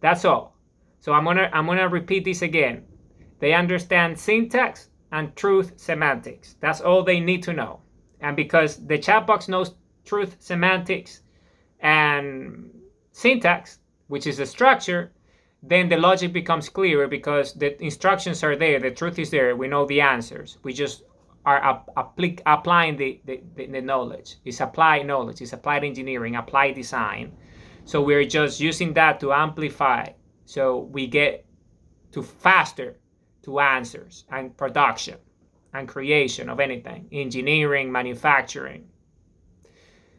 That's all. So I'm gonna repeat this again. They understand syntax and truth semantics. That's all they need to know. And because the chat box knows truth semantics and syntax, which is the structure, then the logic becomes clearer because the instructions are there, the truth is there, we know the answers. We just are applying the knowledge. It's applied knowledge, it's applied engineering, applied design. So we're just using that to amplify, so we get to faster to answers and production and creation of anything, engineering, manufacturing,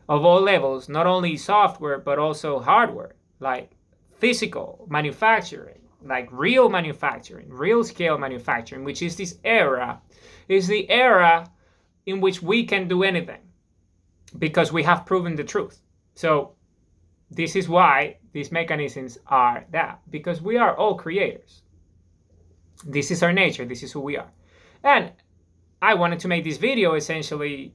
of all levels, not only software, but also hardware, like physical manufacturing, like real manufacturing, real scale manufacturing, which is this era, is the era in which we can do anything because we have proven the truth. So this is why these mechanisms are that, because we are all creators. This is our nature, this is who we are. And I wanted to make this video essentially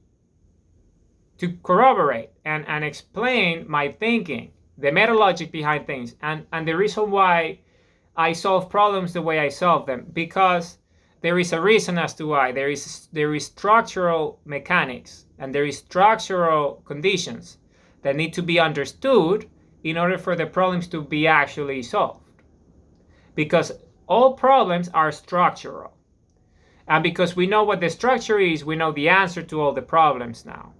to corroborate and explain my thinking, the meta logic behind things, and the reason why I solve problems the way I solve them, because there is a reason as to why. There is structural mechanics and there is structural conditions that need to be understood in order for the problems to be actually solved. Because all problems are structural. And because we know what the structure is, we know the answer to all the problems now.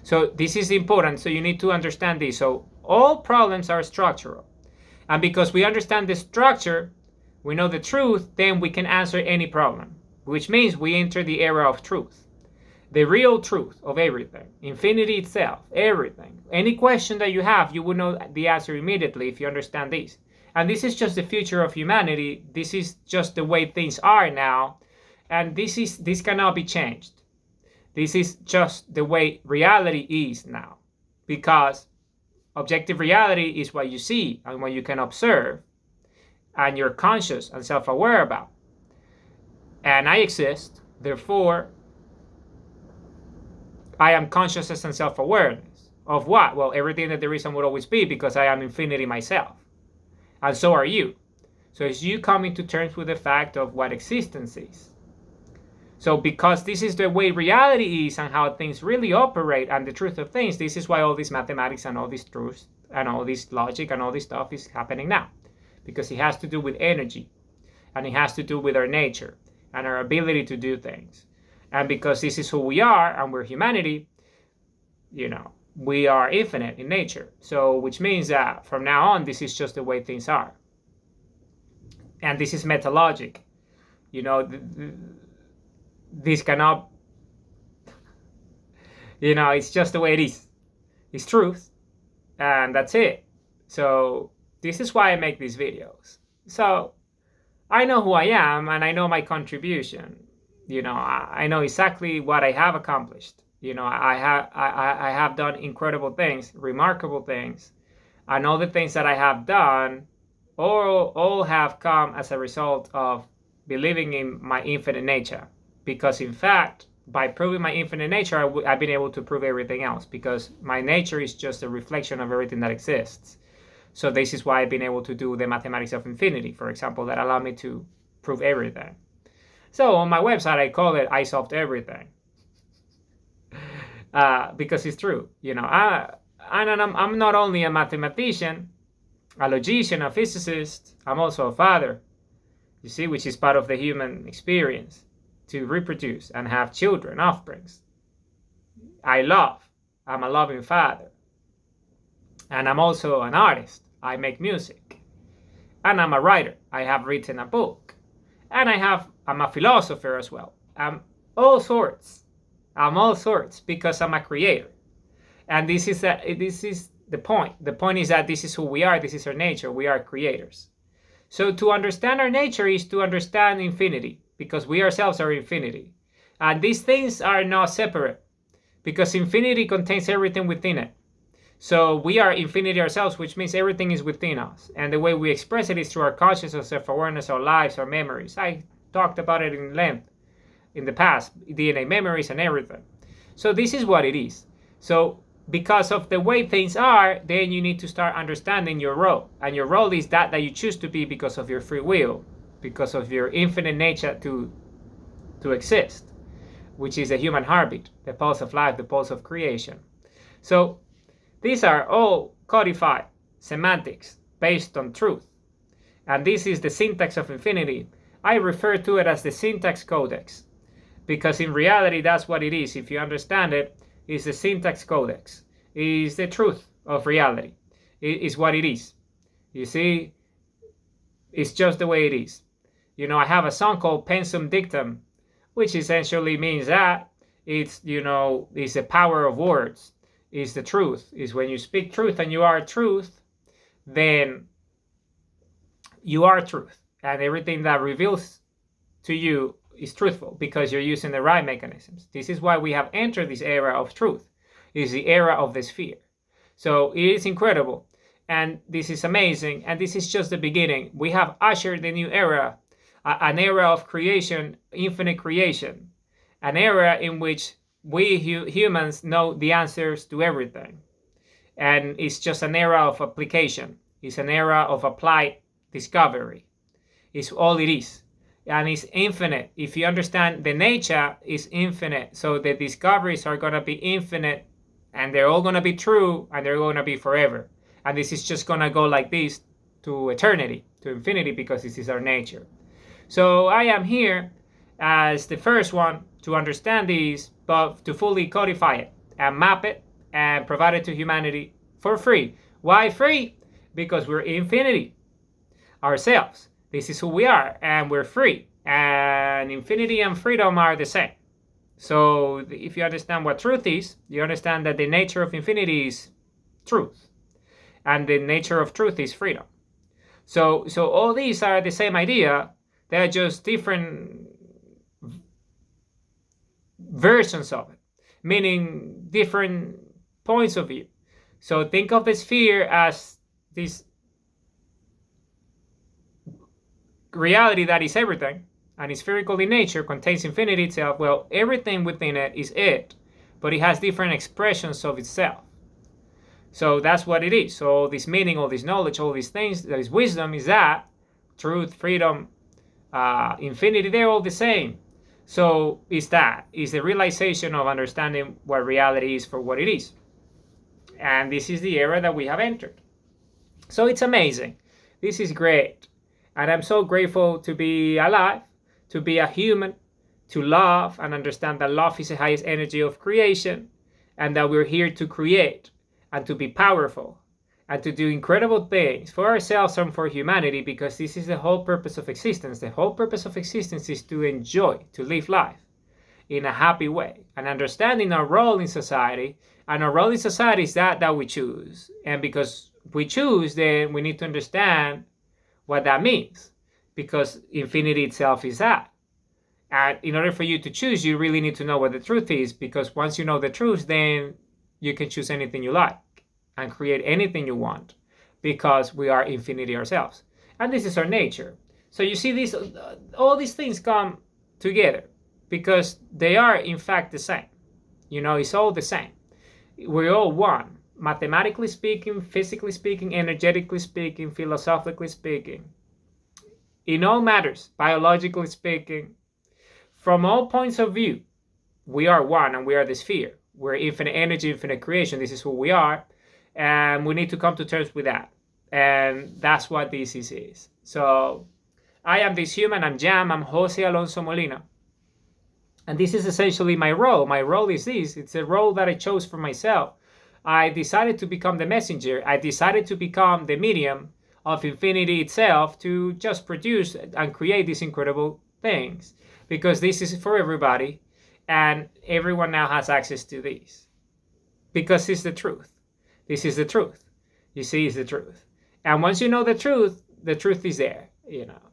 So this is important, so you need to understand this. So all problems are structural. And because we understand the structure, we know the truth, then we can answer any problem, which means we enter the era of truth. The real truth of everything, infinity itself, everything. Any question that you have, you would know the answer immediately if you understand this. And this is just the future of humanity. This is just the way things are now. And this cannot be changed. This is just the way reality is now. Because objective reality is what you see and what you can observe and you're conscious and self-aware about. And I exist, therefore, I am consciousness and self-awareness. Of what? Well, everything that there is and will always be, because I am infinity myself. And so are you. So it's you coming to terms with the fact of what existence is. So because this is the way reality is and how things really operate and the truth of things, this is why all this mathematics and all this truth and all this logic and all this stuff is happening now. Because it has to do with energy. And it has to do with our nature and our ability to do things. And because this is who we are and we're humanity, we are infinite in nature. So which means that from now on, this is just the way things are. And this is meta logic. This cannot, it's just the way it is. It's truth. And that's it. So this is why I make these videos. So I know who I am and I know my contribution. I know exactly what I have accomplished. I have done incredible things, remarkable things. And all the things that I have done all have come as a result of believing in my infinite nature. Because in fact, by proving my infinite nature, I've been able to prove everything else. Because my nature is just a reflection of everything that exists. So this is why I've been able to do the mathematics of infinity, for example, that allow me to prove everything. So on my website, I call it I Solved Everything. Because it's true. I'm not only a mathematician, a logician, a physicist, I'm also a father, which is part of the human experience, to reproduce and have children, offsprings. I'm a loving father. And I'm also an artist. I make music. And I'm a writer. I have written a book. And I'm a philosopher as well. I'm all sorts because I'm a creator. And this is the point. The point is that this is who we are. This is our nature. We are creators. So to understand our nature is to understand infinity, because we ourselves are infinity. And these things are not separate, because infinity contains everything within it. So we are infinity ourselves, which means everything is within us. And the way we express it is through our consciousness, self-awareness, our lives, our memories. I talked about it in length in the past, DNA memories and everything. So this is what it is. So because of the way things are, then you need to start understanding your role. And your role is that you choose to be because of your free will, because of your infinite nature to exist, which is a human heartbeat, the pulse of life, the pulse of creation. So these are all codified semantics based on truth. And this is the syntax of infinity. I refer to it as the syntax codex, because in reality, that's what it is. If you understand it, it's the syntax codex. It is the truth of reality. It is what it is. You see, it's just the way it is. You know, I have a song called Pensum Dictum, which essentially means that it's, you know, it's the power of words. It's the truth. It's when you speak truth and you are truth, then you are truth. And everything that reveals to you is truthful because you're using the right mechanisms. This is why we have entered this era of truth. It is the era of the sphere. So it is incredible. And this is amazing. And this is just the beginning. We have ushered the new era, an era of creation, infinite creation, an era in which we humans know the answers to everything. And it's just an era of application. It's an era of applied discovery. It's all it is. And it's infinite. If you understand the nature is infinite, so the discoveries are going to be infinite, and they're all going to be true, and they're going to be forever. And this is just going to go like this to eternity, to infinity, because this is our nature. So I am here as the first one to understand these, but to fully codify it and map it and provide it to humanity for free. Why free? Because we're infinity ourselves. This is who we are, and we're free. And infinity and freedom are the same. So if you understand what truth is, you understand that the nature of infinity is truth. And the nature of truth is freedom. So all these are the same idea. They're just different versions of it, meaning different points of view. So think of the sphere as this reality that is everything, and is spherical in nature, contains infinity itself. Well, everything within it is it, but it has different expressions of itself. So that's what it is. So all this meaning, all this knowledge, all these things, there is wisdom, is that truth, freedom, infinity, they're all the same. So is the realization of understanding what reality is for what it is. And this is the era that we have entered. So it's amazing. This is great. And I'm so grateful to be alive, to be a human, to love and understand that love is the highest energy of creation, and that we're here to create and to be powerful and to do incredible things for ourselves and for humanity, because this is the whole purpose of existence. The whole purpose of existence is to enjoy, to live life in a happy way, and understanding our role in society. And our role in society is that we choose. And because we choose, then we need to understand what that means, because infinity itself is that. And in order for you to choose, you really need to know what the truth is, because once you know the truth, then you can choose anything you like and create anything you want, because we are infinity ourselves. And this is our nature. So you see, all these things come together because they are in fact the same. You know, it's all the same. We're all one. Mathematically speaking, physically speaking, energetically speaking, philosophically speaking, in all matters, biologically speaking, from all points of view, we are one, and we are the sphere. We're infinite energy, infinite creation. This is who we are, and we need to come to terms with that. And that's what this is. So I am this human. I'm Jam. I'm Jose Alonso Molina. And this is essentially my role. My role is this. It's a role that I chose for myself. I decided to become the messenger. I decided to become the medium of infinity itself to just produce and create these incredible things, because this is for everybody, and everyone now has access to these, because it's the truth. This is the truth. You see, it's the truth. And once you know the truth is there. You know,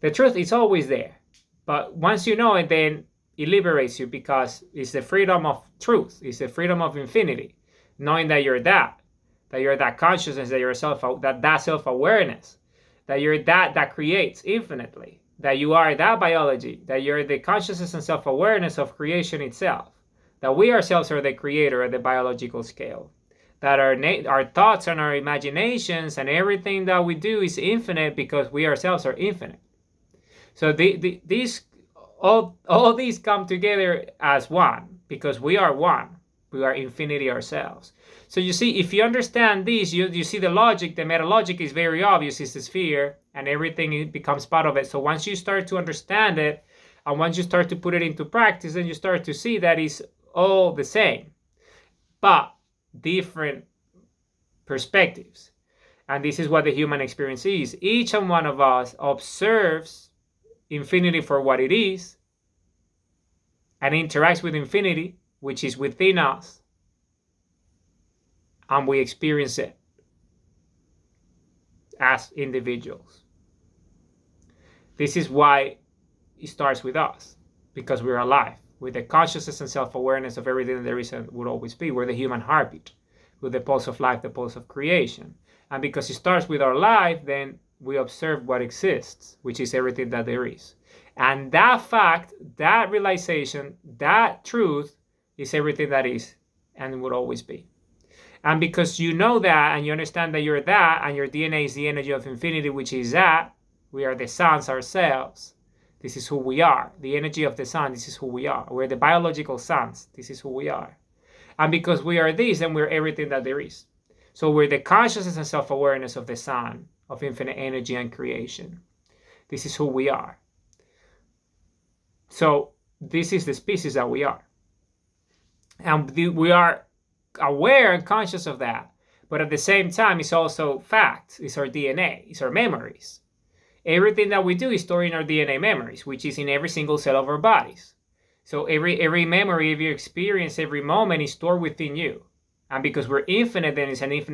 the truth is always there. But once you know it, then it liberates you, because it's the freedom of truth. It's the freedom of infinity. Knowing that you're that consciousness, that you're that self-awareness, that you're that creates infinitely, that you are that biology, that you're the consciousness and self-awareness of creation itself, that we ourselves are the creator at the biological scale, that our thoughts and our imaginations and everything that we do is infinite because we ourselves are infinite. So these all these come together as one because we are one. We are infinity ourselves. So you see, if you understand this, you see the logic, the meta logic is very obvious. It's the sphere, and everything becomes part of it. So once you start to understand it, and once you start to put it into practice, then you start to see that it's all the same, but different perspectives. And this is what the human experience is. Each and one of us observes infinity for what it is and interacts with infinity, which is within us, and we experience it as individuals. This is why it starts with us, because we're alive, with the consciousness and self-awareness of everything that there is and would always be. We're the human heartbeat, with the pulse of life, the pulse of creation. And because it starts with our life, then we observe what exists, which is everything that there is. And that fact, that realization, that truth is everything that is and would always be. And because you know that and you understand that you're that, and your DNA is the energy of infinity, which is that, we are the suns ourselves. This is who we are. The energy of the sun, this is who we are. We're the biological suns. This is who we are. And because we are this, then we're everything that there is. So we're the consciousness and self-awareness of the sun, of infinite energy and creation. This is who we are. So this is the species that we are. And we are aware and conscious of that. But at the same time, it's also fact. It's our DNA. It's our memories. Everything that we do is stored in our DNA memories, which is in every single cell of our bodies. So every memory, every experience, every moment is stored within you. And because we're infinite, then it's an infinite